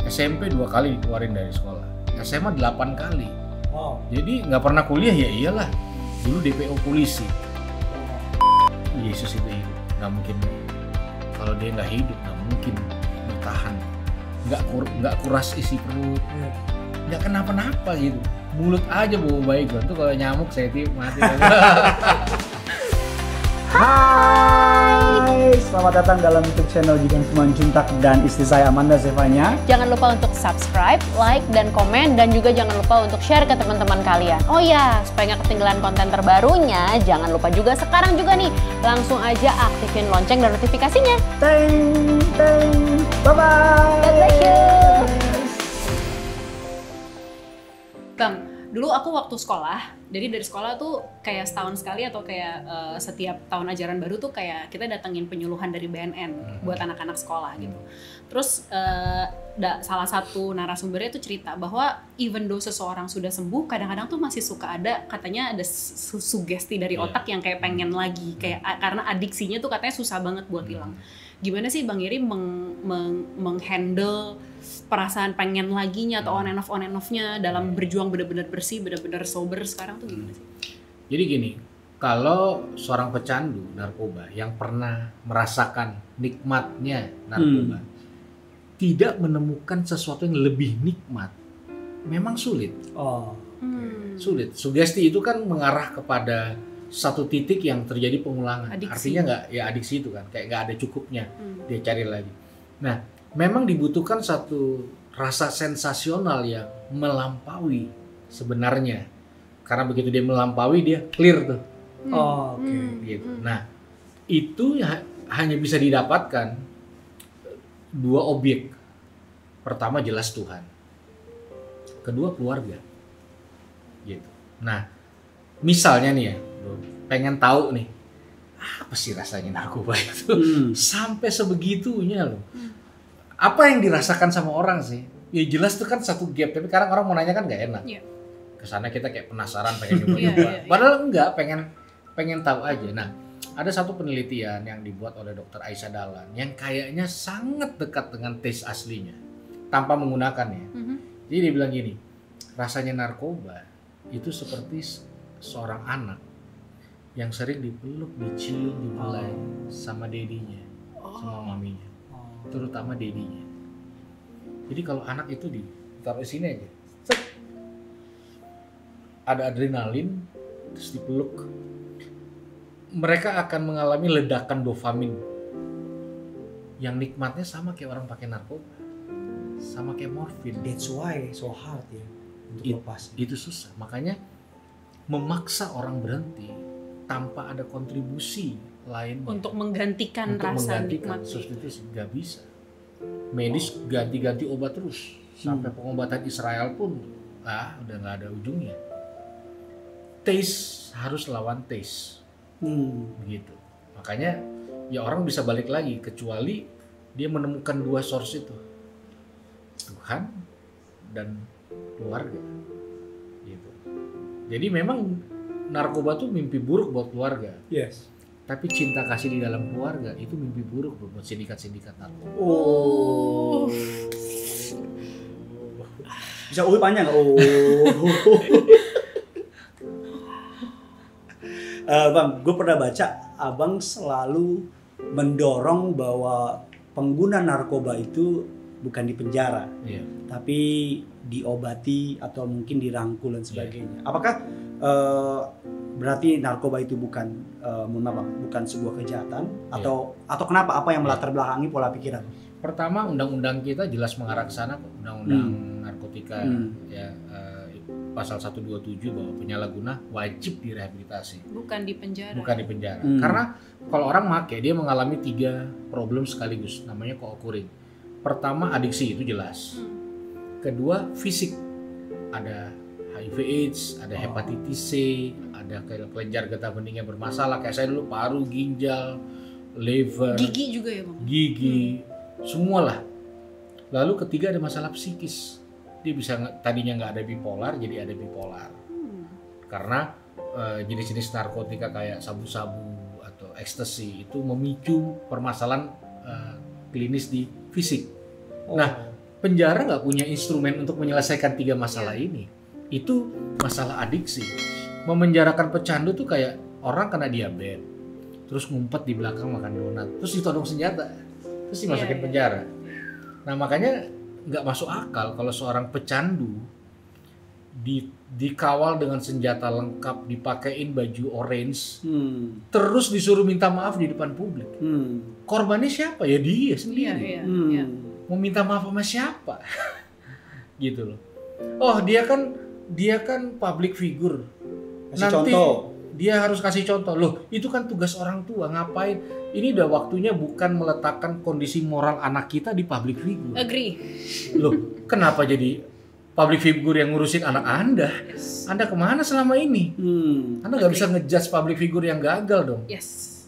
SMP 2 kali dikeluarin dari sekolah, SMA 8 kali. Wow. Jadi nggak pernah kuliah, ya iyalah. Dulu DPO polisi. Yesus itu hidup, nggak mungkin. Kalau dia nggak hidup, nggak mungkin bertahan. Nggak kuras isi perut, nggak kenapa-napa gitu. Mulut aja bau baik gua tuh, kalau nyamuk saya mati. Hai, selamat datang dalam YouTube channel Jikan Simanjuntak dan istri saya Amanda Zevanya. Jangan lupa untuk subscribe, like, dan komen, dan juga jangan lupa untuk share ke teman-teman kalian. Oh ya, supaya nggak ketinggalan konten terbarunya, jangan lupa juga sekarang juga nih, langsung aja aktifin lonceng dan notifikasinya. Teng, teng, bye-bye. God bless you. Bang, dulu aku waktu sekolah, jadi dari sekolah tuh kayak setahun sekali atau kayak setiap tahun ajaran baru tuh kayak kita datengin penyuluhan dari BNN buat anak-anak sekolah gitu. Terus salah satu narasumbernya tuh cerita bahwa even though seseorang sudah sembuh, kadang-kadang tuh masih suka ada, katanya ada sugesti dari otak yang kayak pengen lagi, kayak karena adiksinya tuh katanya susah banget buat hilang. Gimana sih Bang Iri menghandle perasaan pengen laginya atau on and off-nya dalam berjuang benar-benar bersih, benar-benar sober sekarang tuh gimana sih? Jadi gini, kalau seorang pecandu narkoba yang pernah merasakan nikmatnya narkoba tidak menemukan sesuatu yang lebih nikmat, memang sulit. Sulit. Sugesti itu kan mengarah kepada satu titik yang terjadi pengulangan. Adiksi. Artinya nggak, ya adiksi itu kan kayak nggak ada cukupnya, dia cari lagi. Nah, memang dibutuhkan satu rasa sensasional yang melampaui sebenarnya. Karena begitu dia melampaui, dia clear tuh. Gitu. Nah, itu hanya bisa didapatkan dua objek. Pertama jelas Tuhan. Kedua keluarga. Gitu. Nah, misalnya nih ya, pengen tahu nih, apa sih rasanya narkoba itu? Sampai sebegitunya loh. Apa yang dirasakan sama orang sih? Ya jelas tuh kan satu gap, tapi kadang orang mau nanya kan gak enak. Kesana kita kayak penasaran, pengen nyoba-nyoba. Padahal enggak, pengen tahu aja. Nah, ada satu penelitian yang dibuat oleh Dr. Aisyah Dahlan yang kayaknya sangat dekat dengan tes aslinya tanpa menggunakannya. Jadi dia bilang gini, rasanya narkoba itu seperti seorang anak yang sering dipeluk, dicium, dibelai sama dedinya, sama maminya, terutama dedinya. Jadi kalau anak itu ditaruh sini aja, ada adrenalin, terus dipeluk, mereka akan mengalami ledakan dopamin yang nikmatnya sama kayak orang pakai narkoba, sama kayak morfin. That's why so hard ya untuk lepas. Itu susah, makanya memaksa orang berhenti tanpa ada kontribusi lain Untuk menggantikan rasa nikmat. substitusi nggak bisa. Medis ganti-ganti obat terus sampai pengobatan Israel pun udah nggak ada ujungnya. Taste harus lawan taste, begitu. Makanya ya orang bisa balik lagi kecuali dia menemukan dua source itu, Tuhan dan keluarga, gitu. Jadi memang narkoba tuh mimpi buruk buat keluarga. Yes. Tapi cinta kasih di dalam keluarga itu mimpi buruk buat sindikat-sindikat narkoba. Bisa panjang nggak? Bang, gue pernah baca abang selalu mendorong bahwa pengguna narkoba itu bukan di penjara, tapi diobati atau mungkin dirangkul dan sebagainya. Apakah berarti narkoba itu bukan sebuah kejahatan atau kenapa? Apa yang melatar belakangi pola pikiran? Pertama, undang-undang kita jelas mengarah ke sana, undang-undang narkotika pasal 127 bahwa penyalahguna wajib direhabilitasi. Bukan di penjara. Bukan di penjara. Karena kalau orang make, dia mengalami 3 problem sekaligus, namanya co-occurring. Pertama, adiksi itu jelas. Kedua, fisik. Ada HIV/AIDS, ada hepatitis C, ada kelenjar getah beningnya bermasalah. Kayak saya dulu paru, ginjal, liver, Gigi juga ya Bang? Gigi, semualah. Lalu ketiga ada masalah psikis. Dia bisa tadinya nggak ada bipolar, jadi ada bipolar. Karena jenis-jenis narkotika kayak sabu-sabu atau ekstasi itu memicu permasalahan klinis di fisik. Nah, penjara nggak punya instrumen untuk menyelesaikan 3 masalah ini. Itu masalah adiksi. Memenjarakan pecandu tuh kayak orang kena diabetes, terus ngumpet di belakang makan donat, terus ditodong senjata, terus dimasukin penjara. Nah makanya nggak masuk akal kalau seorang pecandu dikawal dengan senjata lengkap, dipakein baju orange, terus disuruh minta maaf di depan publik. Korbannya siapa? Ya dia sendiri. Mau minta maaf sama siapa? Gitu loh. Oh dia kan public figure. Kasih Nanti contoh. dia harus kasih contoh. Loh itu kan tugas orang tua. Ngapain? Ini udah waktunya bukan meletakkan kondisi moral anak kita di public figure. Agree. Loh kenapa jadi public figure yang ngurusin anak Anda? Yes. Anda kemana selama ini? Anda nggak bisa ngejudge public figure yang gagal dong. Yes.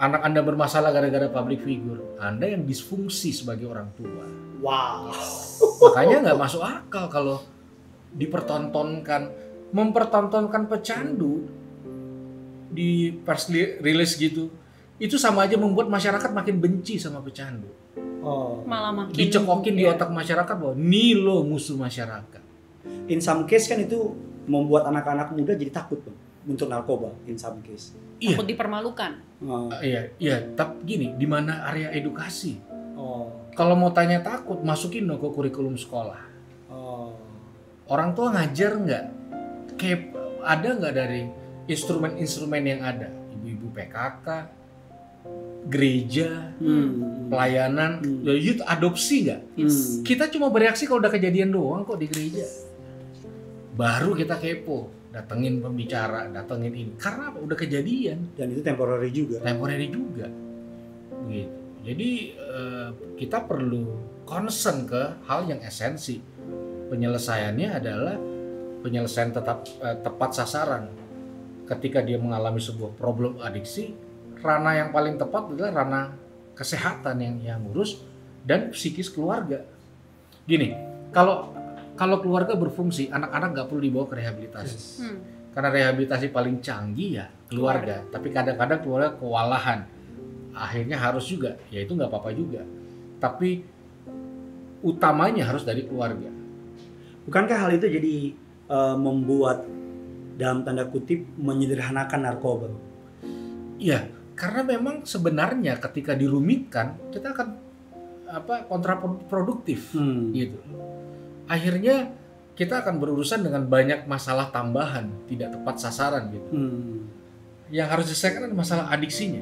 Anak Anda bermasalah gara-gara public figure. Anda yang disfungsi sebagai orang tua. Wow. Makanya nggak masuk akal kalau mempertontonkan pecandu di press release gitu. Itu sama aja membuat masyarakat makin benci sama pecandu. Malah makin Dicekokin di otak masyarakat bahwa nih lo musuh masyarakat. In some case kan itu membuat anak-anak muda jadi takut Bang, untuk narkoba. In some case. takut dipermalukan. Iya, tapi gini, di mana area edukasi? Kalau mau tanya takut, masukin dong ke kurikulum sekolah. Orang tua ngajar nggak? Kayak ada nggak dari instrumen-instrumen yang ada? Ibu-ibu PKK, gereja, pelayanan, youth adopsi nggak? Kita cuma bereaksi kalau udah kejadian doang kok di gereja. Baru kita kepo, datengin pembicara, datengin ini. Karena apa? Udah kejadian. Dan itu temporary juga. Temporary juga. Gitu. Jadi kita perlu concern ke hal yang esensi. Penyelesaiannya adalah penyelesaian tepat sasaran. Ketika dia mengalami sebuah problem adiksi, ranah yang paling tepat adalah ranah kesehatan yang ngurus dan psikis keluarga. Gini, kalau keluarga berfungsi, anak-anak nggak perlu dibawa ke rehabilitasi. Karena rehabilitasi paling canggih ya keluarga. Tapi kadang-kadang keluarga kewalahan. Akhirnya harus juga, ya itu nggak apa-apa juga. Tapi utamanya harus dari keluarga. Bukankah hal itu jadi membuat dalam tanda kutip menyederhanakan narkoba? Iya, karena memang sebenarnya ketika dirumitkan kita akan kontraproduktif gitu. Akhirnya kita akan berurusan dengan banyak masalah tambahan, tidak tepat sasaran gitu. Yang harus diselesaikan adalah masalah adiksinya.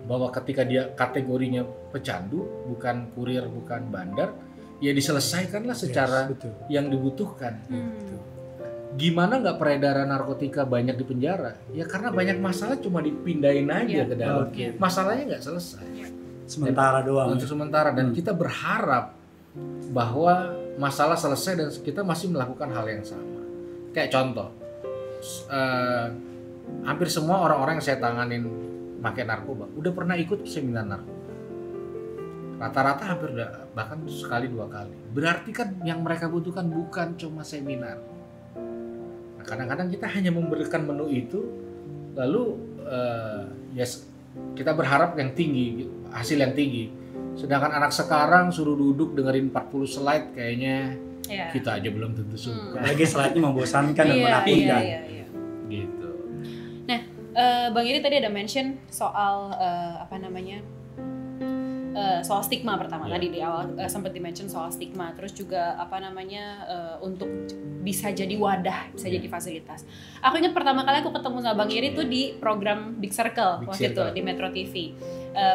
Bahwa ketika dia kategorinya pecandu, bukan kurir, bukan bandar, ya diselesaikanlah secara yang dibutuhkan. Gimana nggak peredaran narkotika banyak di penjara? Ya karena banyak masalah cuma dipindahin aja ke dalam. Masalahnya nggak selesai. Sementara doang. Untuk sementara, dan kita berharap bahwa masalah selesai dan kita masih melakukan hal yang sama. Kayak contoh, hampir semua orang-orang yang saya tanganin pakai narkoba udah pernah ikut seminar narkoba. Rata-rata hampir bahkan sekali 2 kali. Berarti kan yang mereka butuhkan bukan cuma seminar. Nah, kadang-kadang kita hanya memberikan menu itu, lalu kita berharap yang tinggi, hasil yang tinggi. Sedangkan anak sekarang suruh duduk dengerin 40 slide kayaknya kita aja belum tentu suka. Lagi slide-nya membosankan dan menakutkan. Gitu. Nah, Bang Iri tadi ada mention soal soal stigma pertama tadi di awal sempat di-mention soal stigma, terus juga untuk bisa jadi wadah, bisa jadi fasilitas. Aku ingat pertama kali aku ketemu sama Bang Iri tuh di program Big Circle waktu itu di Metro TV.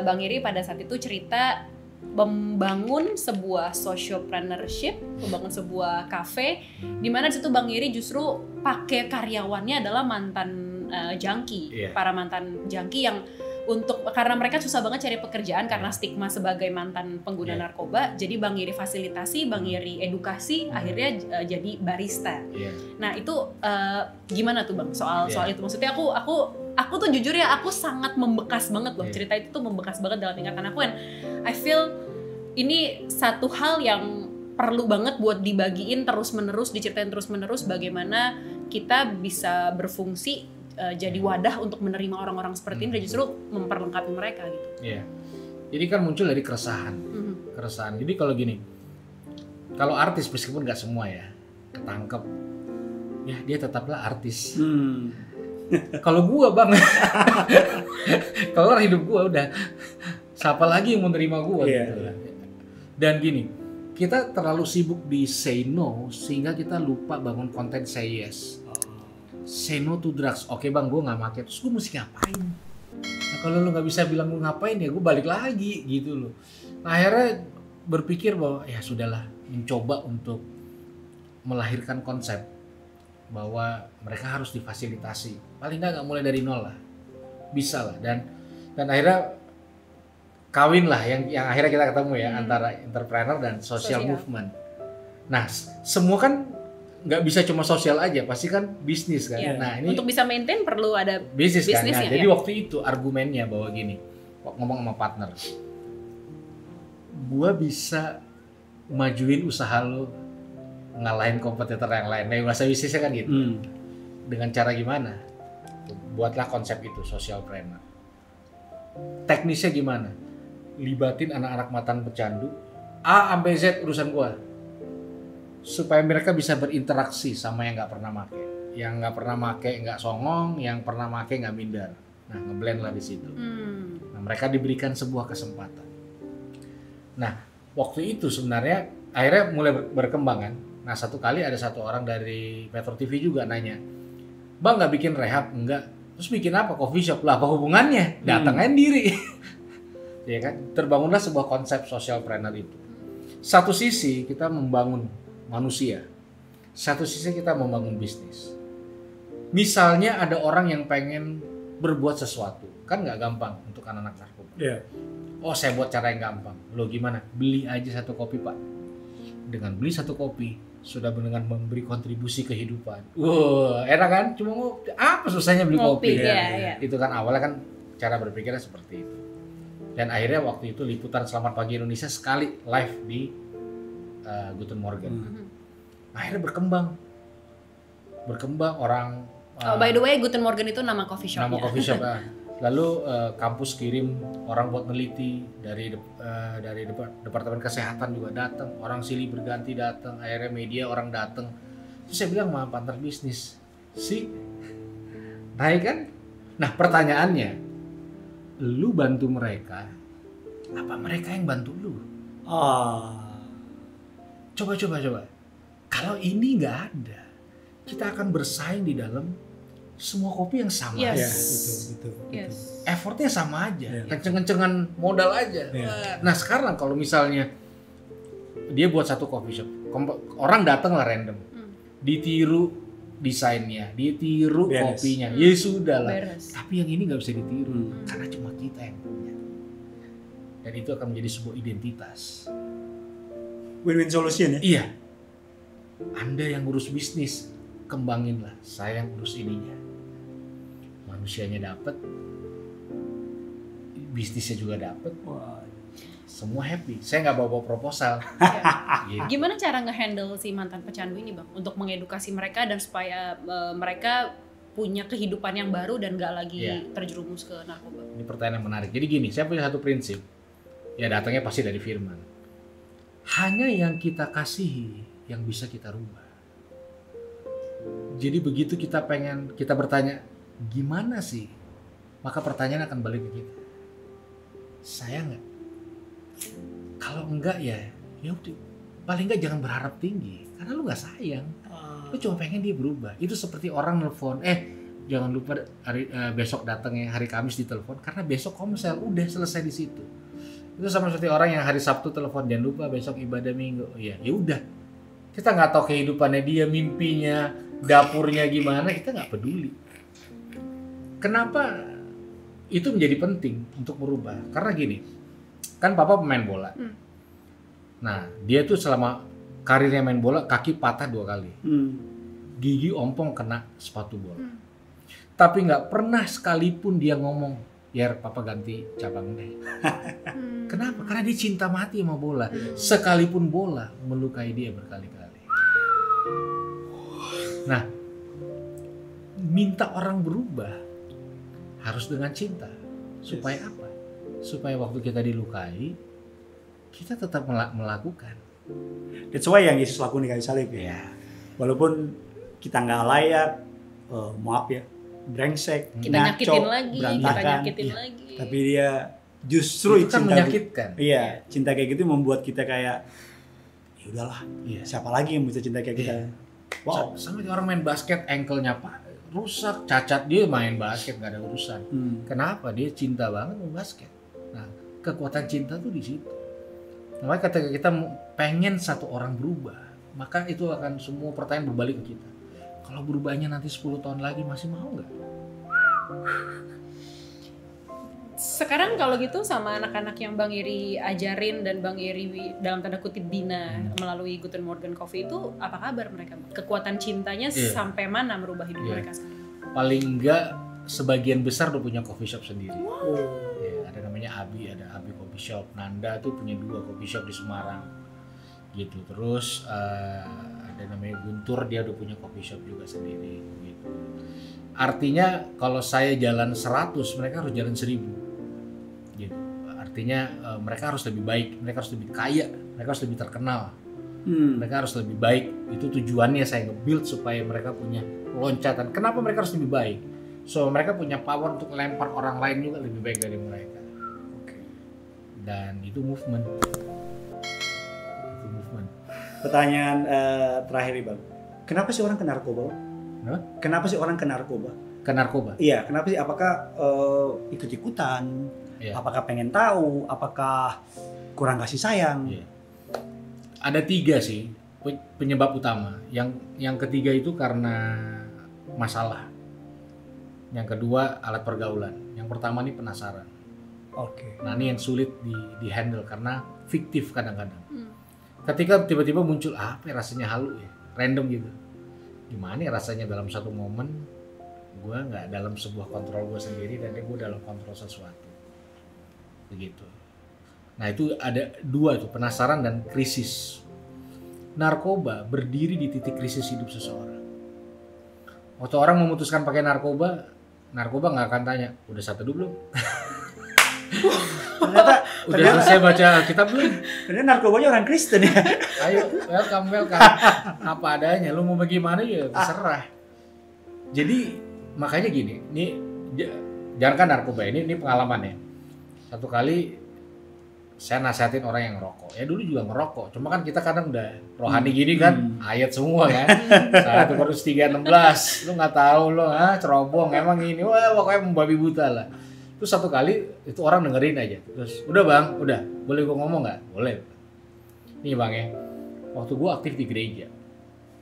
Bang Iri pada saat itu cerita membangun sebuah sociopreneurship, membangun sebuah cafe di mana di situ Bang Iri justru pakai karyawannya adalah mantan junkie, para mantan junkie yang karena mereka susah banget cari pekerjaan karena stigma sebagai mantan pengguna narkoba, jadi Bang Iri fasilitasi, Bang Iri edukasi, akhirnya jadi barista. Nah itu gimana tuh Bang soal itu? Maksudnya aku tuh jujur ya, aku sangat membekas banget loh, cerita itu tuh membekas banget dalam ingatan aku, and I feel ini satu hal yang perlu banget buat dibagiin terus-menerus, diceritain terus-menerus bagaimana kita bisa berfungsi jadi wadah untuk menerima orang-orang seperti ini dan justru memperlengkapi mereka gitu. Iya. Jadi kan muncul dari keresahan. Keresahan. Jadi kalau gini, Kalau artis meskipun nggak semua ya ketangkep, ya dia tetaplah artis. Kalau gua bang, kalau hidup gua udah, siapa lagi yang mau terima gua gitu. Dan gini, kita terlalu sibuk di say no sehingga kita lupa bangun konten say yes. Say no to drugs. Oke bang, gua nggak pakai. Terus gua mesti ngapain? Nah, kalau lu nggak bisa bilang gua ngapain ya, gua balik lagi gitu loh. Nah, akhirnya berpikir bahwa ya sudahlah, mencoba untuk melahirkan konsep bahwa mereka harus difasilitasi, paling nggak mulai dari nol lah, bisa lah, dan akhirnya kawin lah yang akhirnya kita ketemu ya antara entrepreneur dan social movement. Nah semua kan nggak bisa cuma sosial aja, pasti kan bisnis kan. Nah ini untuk bisa maintain perlu ada bisnis kan. Nah, jadi waktu itu argumennya bahwa gini, ngomong sama partner, gua bisa majuin usaha lo ngalahin kompetitor yang lain. Nah, bahasa bisnisnya kan gitu. Dengan cara gimana? Buatlah konsep itu, socialpreneur. Teknisnya gimana? Libatin anak-anak mantan pecandu, A sampai Z urusan gua. Supaya mereka bisa berinteraksi sama yang nggak pernah make. Yang nggak pernah make nggak songong, yang pernah make nggak minder. Nah, ngeblend lah di situ. Nah, mereka diberikan sebuah kesempatan. Nah, waktu itu sebenarnya akhirnya mulai berkembang kan. Nah, satu kali ada satu orang dari Metro TV juga nanya, bang nggak bikin rehab? Enggak. Terus bikin apa? Coffee shop lah, apa hubungannya? Datangnya diri. Ya kan, terbangunlah sebuah konsep socialpreneur itu. Satu sisi kita membangun manusia, satu sisi kita membangun bisnis. Misalnya ada orang yang pengen berbuat sesuatu, kan nggak gampang untuk anak-anak narkoba. Oh, saya buat cara yang gampang. Lo gimana? Beli aja 1 kopi pak. Dengan beli 1 kopi sudah dengan memberi kontribusi kehidupan. Enak kan? Cuma apa susahnya beli kopi? Itu kan awalnya kan cara berpikirnya seperti itu. Dan akhirnya waktu itu liputan Selamat Pagi Indonesia sekali live di Guten Morgen. Akhirnya berkembang orang. By the way, Guten Morgen itu nama coffee shop. Nama coffee shop. Lalu kampus kirim orang buat meneliti dari departemen kesehatan juga datang, orang silih berganti datang, akhirnya media orang datang. Terus saya bilang sama partner bisnis, naik kan? Nah pertanyaannya, lu bantu mereka, apa mereka yang bantu lu? Coba. Kalau ini nggak ada, kita akan bersaing di dalam semua kopi yang sama. Betul. Effortnya sama aja, kenceng-kencengan modal aja. Nah sekarang kalau misalnya dia buat 1 coffee shop, orang datang lah random, ditiru desainnya, ditiru kopinya, ya sudah lah. Tapi yang ini nggak bisa ditiru karena cuma kita yang punya. Dan itu akan menjadi sebuah identitas. Win-win solution ya? Iya. Anda yang ngurus bisnis, kembanginlah. Saya yang ngurus ininya. Manusianya dapat, bisnisnya juga dapat, semua happy. Saya nggak bawa proposal. Gitu. Gimana cara ngehandle si mantan pecandu ini bang, untuk mengedukasi mereka dan supaya mereka punya kehidupan yang baru dan nggak lagi terjerumus ke narkoba? Ini pertanyaan yang menarik. Jadi gini, saya punya satu prinsip, ya datangnya pasti dari firman. Hanya yang kita kasihi yang bisa kita rubah. Jadi begitu kita bertanya, gimana sih? Maka pertanyaan akan balik ke kita. Sayang nggak? Kalau enggak ya udah. Paling nggak jangan berharap tinggi, karena lu nggak sayang. Lu cuma pengen dia berubah. Itu seperti orang nelfon, jangan lupa besok datang ya, hari Kamis ditelepon, karena besok komsel udah selesai di situ. Itu sama seperti orang yang hari Sabtu telepon, jangan lupa besok ibadah Minggu. Ya udah. Kita nggak tahu kehidupannya dia, mimpinya, dapurnya gimana, kita nggak peduli. Kenapa itu menjadi penting untuk merubah? Karena gini, kan papa pemain bola. Nah, dia tuh selama karirnya main bola, kaki patah 2 kali. Gigi ompong kena sepatu bola. Tapi nggak pernah sekalipun dia ngomong, ya papa ganti cabang deh. Kenapa? Karena dia cinta mati sama bola. Sekalipun bola melukai dia berkali-kali. Nah, minta orang berubah harus dengan cinta. Supaya apa? Supaya waktu kita dilukai, kita tetap melakukan. That's why yang Yesus lakukan di kayu salib ya. Walaupun kita nggak layak, maaf ya, brengsek, kita nyakitin lagi, tapi dia justru itu kan menyakitkan. Iya, cinta kayak gitu membuat kita kayak ya udahlah, siapa lagi yang bisa cinta kayak kita? Wow, sama orang main basket, ankle-nya rusak, cacat, dia main basket gak ada urusan. Kenapa? Dia cinta banget main basket. Nah, kekuatan cinta tuh di situ. Makanya ketika kita pengen satu orang berubah, maka itu akan semua pertanyaan berbalik ke kita. Kalau berubahnya nanti 10 tahun lagi masih mau nggak? Sekarang kalau gitu sama anak-anak yang Bang Iri ajarin dan Bang Iri dalam tanda kutip bina melalui Guten Morgen Coffee itu apa kabar mereka? Kekuatan cintanya sampai mana merubah hidup mereka sekarang? Paling enggak sebagian besar udah punya coffee shop sendiri. Ya, ada namanya Abi, ada Abi Coffee Shop. Nanda tuh punya 2 coffee shop di Semarang. Gitu. Terus ada namanya Guntur, dia udah punya coffee shop juga sendiri gitu. Artinya kalau saya jalan 100, mereka harus jalan 1000 gitu. Artinya mereka harus lebih baik, mereka harus lebih kaya, mereka harus lebih terkenal, mereka harus lebih baik. Itu tujuannya saya nge-build supaya mereka punya loncatan. Kenapa mereka harus lebih baik? So mereka punya power untuk lempar orang lain juga lebih baik dari mereka. Dan itu movement. Pertanyaan terakhir nih Bang, kenapa sih orang kena narkoba? Kenapa sih orang kena narkoba? Ke narkoba? Iya, kenapa sih? Apakah ikut-ikutan? Apakah pengen tahu? Apakah kurang kasih sayang? Ada 3 sih penyebab utama. Yang ketiga itu karena masalah. Yang kedua alat pergaulan. Yang pertama nih penasaran. Nah ini yang sulit di handle karena fiktif kadang-kadang. Ketika tiba-tiba muncul apa ya, rasanya halu ya, random gitu. Gimana ya rasanya dalam satu momen gue nggak dalam sebuah kontrol gue sendiri dan gue dalam kontrol sesuatu. Begitu. Nah itu ada 2 tuh, penasaran dan krisis. Narkoba berdiri di titik krisis hidup seseorang. Waktu orang memutuskan pakai narkoba nggak akan tanya, udah 1 dulu belum? Udah selesai baca kitab belum? Ternyata narkobanya orang Kristen ya. Ayo, welcome. Apa adanya, lu mau bagaimana ya terserah. Jadi makanya gini, ini jangan kan narkoba ini pengalaman ya. Satu kali saya nasihatin orang yang ngerokok. Ya dulu juga ngerokok, cuma kan kita kadang udah rohani gini kan, ayat semua kan. 1 Korintus 3:16, lu nggak tahu lo, cerobong emang ini, wah pokoknya membabi buta lah. Terus satu kali itu orang dengerin aja, terus udah Bang, udah boleh gua ngomong nggak? Boleh. Nih Bang ya, waktu gua aktif di gereja,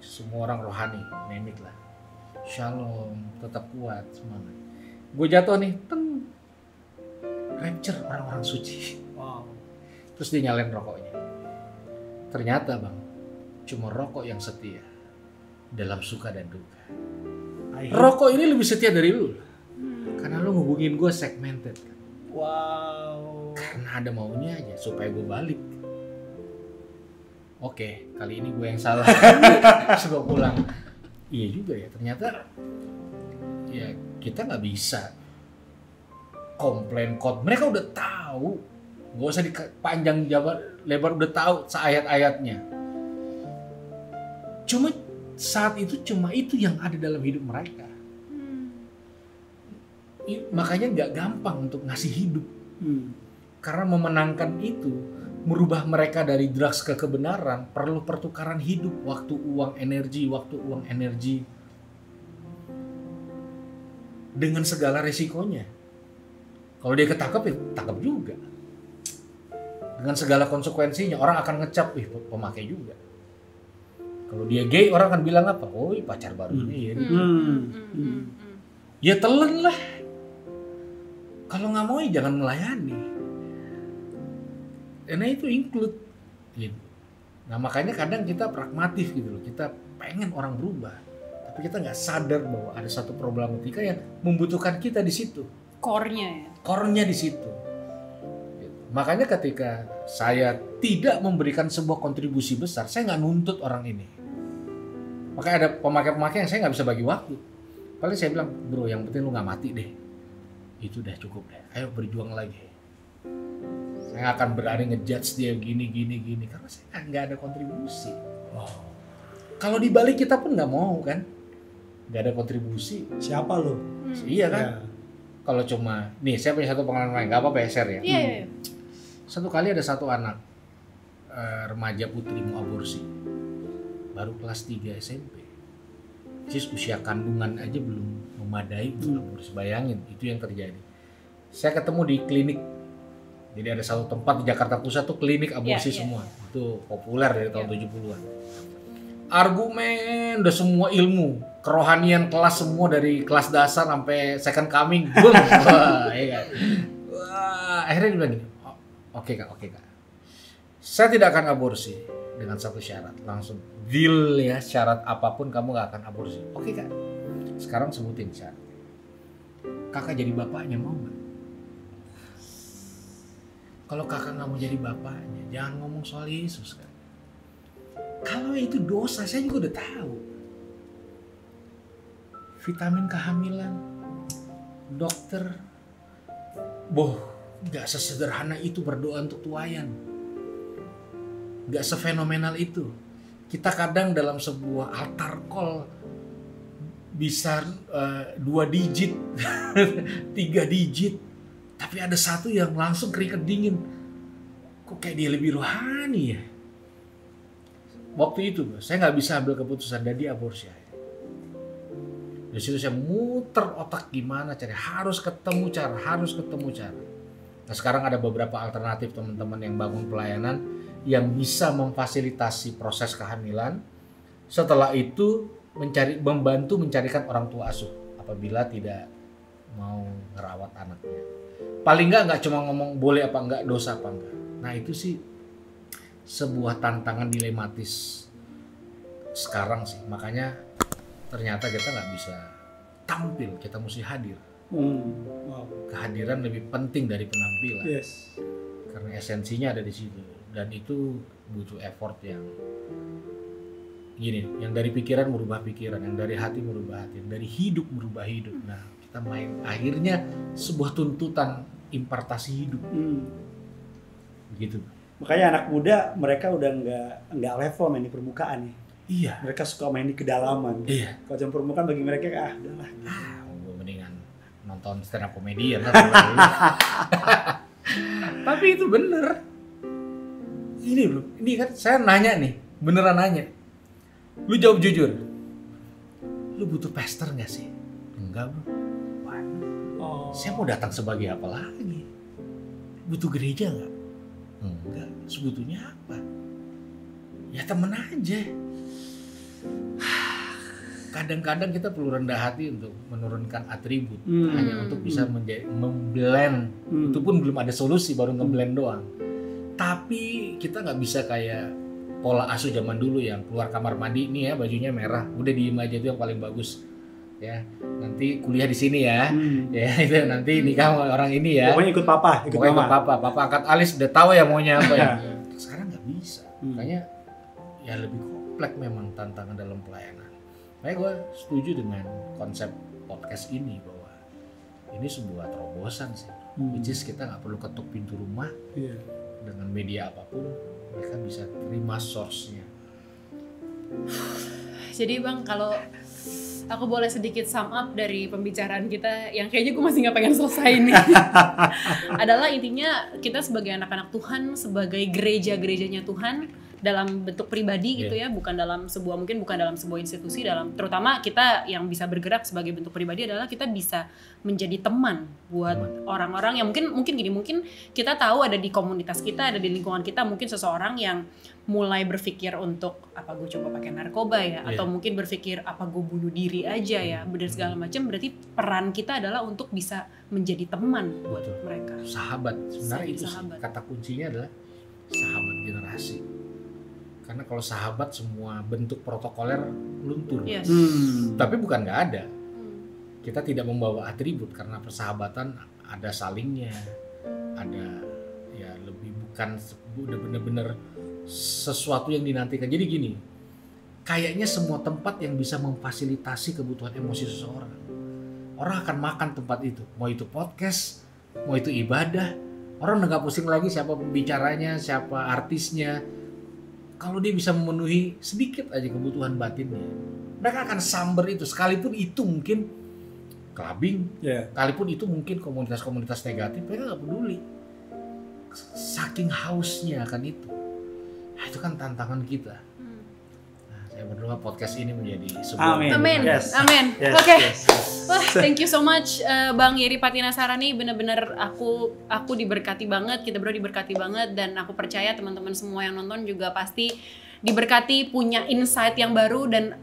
semua orang rohani, name it lah, shalom, tetap kuat, semangat. Gue jatuh nih, rapture orang-orang suci. Terus dia nyalain rokoknya. Ternyata Bang, cuma rokok yang setia dalam suka dan duka. Rokok ini lebih setia dari lu. Karena lu hubungin gue segmented kan. Karena ada maunya aja supaya gue balik. Oke, kali ini gue yang salah. Terus gue pulang. Iya juga ya, ternyata ya kita nggak bisa komplain code. Mereka udah tahu, gak usah dipanjang lebar, udah tahu seayat-ayatnya. Cuma saat itu itu yang ada dalam hidup mereka. Makanya nggak gampang untuk ngasih hidup. Karena memenangkan itu, merubah mereka dari drugs ke kebenaran, perlu pertukaran hidup, waktu, uang, energi. Dengan segala resikonya. Kalau dia ketangkep ya tangkap juga. Dengan segala konsekuensinya, orang akan ngecap, pemakai juga. Kalau dia gay, orang akan bilang apa? Oh, pacar barunya ya. Ya telan lah. Kalau nggak mau ya jangan melayani. Karena itu include gitu. Nah makanya kadang kita pragmatif gitu loh. Kita pengen orang berubah, tapi kita nggak sadar bahwa ada satu problematika yang membutuhkan kita di situ. Core-nya di situ. Gitu. Makanya ketika saya tidak memberikan sebuah kontribusi besar, saya nggak nuntut orang ini. Makanya ada pemakai-pemakai yang saya nggak bisa bagi waktu. Paling saya bilang, bro, yang penting lu nggak mati deh. Itu udah cukup deh. Ayo berjuang lagi. Saya nggak akan berani ngejudge dia gini karena saya nggak ada kontribusi. Kalau dibalik kita pun nggak mau kan, nggak ada kontribusi. Siapa lo? Iya kan. Kalau cuma nih saya punya satu pengalaman lain, nggak apa-apa ya share ya. Iya. Satu kali ada satu anak remaja putri mau aborsi, baru kelas 3 SMP. Sis usia kandungan aja belum memadai untuk aborsi. Bayangin itu yang terjadi. Saya ketemu di klinik. Jadi ada satu tempat di Jakarta Pusat tuh klinik aborsi semua. Itu populer dari tahun 70-an. Argumen udah semua ilmu, kerohanian kelas semua dari kelas dasar sampai second coming. Boom. Wah, iya. Wah, akhirnya dia bilang gini, oke kak. Saya tidak akan aborsi dengan satu syarat. Langsung deal ya, syarat apapun kamu gak akan aborsi. Oke kak. Sekarang sebutin syarat. Kakak jadi bapaknya mau gak? Kalau kakak nggak mau jadi bapaknya, jangan ngomong soal Yesus kan. Kalau itu dosa, saya juga udah tahu. Vitamin kehamilan, dokter, nggak sesederhana itu berdoa untuk tuayan. Nggak sefenomenal itu. Kita kadang dalam sebuah altar call bisa 2 digit, 3 digit. Tapi ada satu yang langsung keringet dingin. Kok kayak dia lebih rohani ya? Waktu itu saya nggak bisa ambil keputusan dan dia aborsi. Dari situ saya muter otak gimana cara, harus ketemu cara. Nah sekarang ada beberapa alternatif teman-teman yang bangun pelayanan yang bisa memfasilitasi proses kehamilan. Setelah itu membantu mencarikan orang tua asuh apabila tidak mau ngerawat anaknya. Paling nggak cuma ngomong boleh apa enggak, dosa apa enggak. Nah itu sih sebuah tantangan dilematis sekarang sih. Makanya ternyata kita nggak bisa tampil, kita mesti hadir. Kehadiran lebih penting dari penampilan. Yes. Karena esensinya ada di situ. Dan itu butuh effort yang gini, yang dari pikiran merubah pikiran, yang dari hati merubah hati, yang dari hidup merubah hidup. Nah kita akhirnya sebuah tuntutan impartasi hidup. Begitu. Makanya anak muda mereka udah nggak level main di permukaan nih. Iya. Mereka suka main di kedalaman. Iya. Kalau jam permukaan bagi mereka udahlah. Gue mendingan nonton stand up comedian. Tapi itu bener. Ini bro, ini kan saya nanya nih, beneran nanya. Lu jawab jujur. Lu butuh pastor nggak sih? Enggak bro. Saya mau datang sebagai apa lagi? Butuh gereja nggak? Enggak. Sebetulnya apa? Ya temen aja. Kadang-kadang kita perlu rendah hati untuk menurunkan atribut hanya untuk bisa memblend. Itu pun belum ada solusi, baru ngeblend doang. Tapi kita nggak bisa kayak pola asuh zaman dulu yang keluar kamar mandi nih ya bajunya merah, udah diem aja itu yang paling bagus. Ya nanti kuliah di sini ya, ya itu nanti nikah sama orang ini ya. Pokoknya ikut papa, papa angkat alis udah tahu ya maunya apa ya. Sekarang nggak bisa, makanya ya lebih kompleks memang tantangan dalam pelayanan. Makanya gue setuju dengan konsep podcast ini bahwa ini sebuah terobosan sih, which is kita nggak perlu ketuk pintu rumah dengan media apapun, mereka bisa terima source-nya. Jadi bang kalau aku boleh sedikit sum up dari pembicaraan kita yang kayaknya gue masih nggak pengen selesai nih. Adalah intinya kita sebagai anak-anak Tuhan, sebagai gereja-gerejanya Tuhan dalam bentuk pribadi gitu ya, bukan dalam sebuah institusi, terutama kita yang bisa bergerak sebagai bentuk pribadi adalah kita bisa menjadi teman buat orang-orang yang mungkin kita tahu ada di komunitas kita, ada di lingkungan kita, mungkin seseorang yang mulai berpikir untuk apa gue coba pakai narkoba ya, atau mungkin berpikir apa gue bunuh diri aja ya, dan segala macam. Berarti peran kita adalah untuk bisa menjadi teman buat mereka. Sahabat, sebenarnya itu sahabat. Kata kuncinya adalah sahabat generasi. Karena kalau sahabat semua bentuk protokoler luntur. Tapi bukan nggak ada. Kita tidak membawa atribut karena persahabatan ada salingnya, ada ya lebih bukan udah bener-bener sesuatu yang dinantikan. Jadi gini, kayaknya semua tempat yang bisa memfasilitasi kebutuhan emosi seseorang, orang akan makan tempat itu. Mau itu podcast, mau itu ibadah, Orang udah gak pusing lagi siapa pembicaranya, siapa artisnya. Kalau dia bisa memenuhi sedikit aja kebutuhan batinnya, mereka akan samber itu. Sekalipun itu mungkin clubbing, sekalipun itu mungkin komunitas-komunitas negatif, mereka gak peduli. Saking hausnya akan itu. Nah, itu kan tantangan kita. Saya berdoa podcast ini menjadi sebuah Amin. Yes. Amin. Yes. Oke. Yes. Wah, thank you so much Bang Yeri Patinasarani, bener-bener aku diberkati banget, kita berdua diberkati banget, dan aku percaya teman-teman semua yang nonton juga pasti diberkati, punya insight yang baru, dan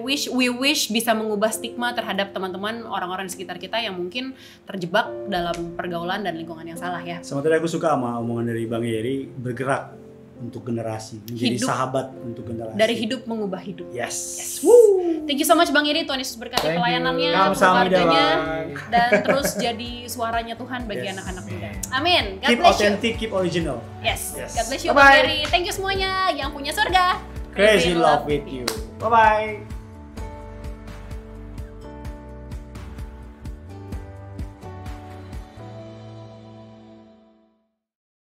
we wish bisa mengubah stigma terhadap teman-teman orang-orang di sekitar kita yang mungkin terjebak dalam pergaulan dan lingkungan yang salah ya. Sama tadi aku suka sama omongan dari Bang Yeri, bergerak untuk generasi, menjadi Hidup. Sahabat untuk generasi. Dari hidup mengubah hidup. Yes. Woo. Thank you so much Bang Yeri, Tuhan Yesus berkati pelayanannya, keluarganya, dan terus jadi suaranya Tuhan bagi anak-anak muda. Amin. God Keep bless you. authentic, keep original. Yes. Yes. God bless you Bye-bye. Bang Yeri. Thank you semuanya yang punya surga. Crazy love with you. Bye bye.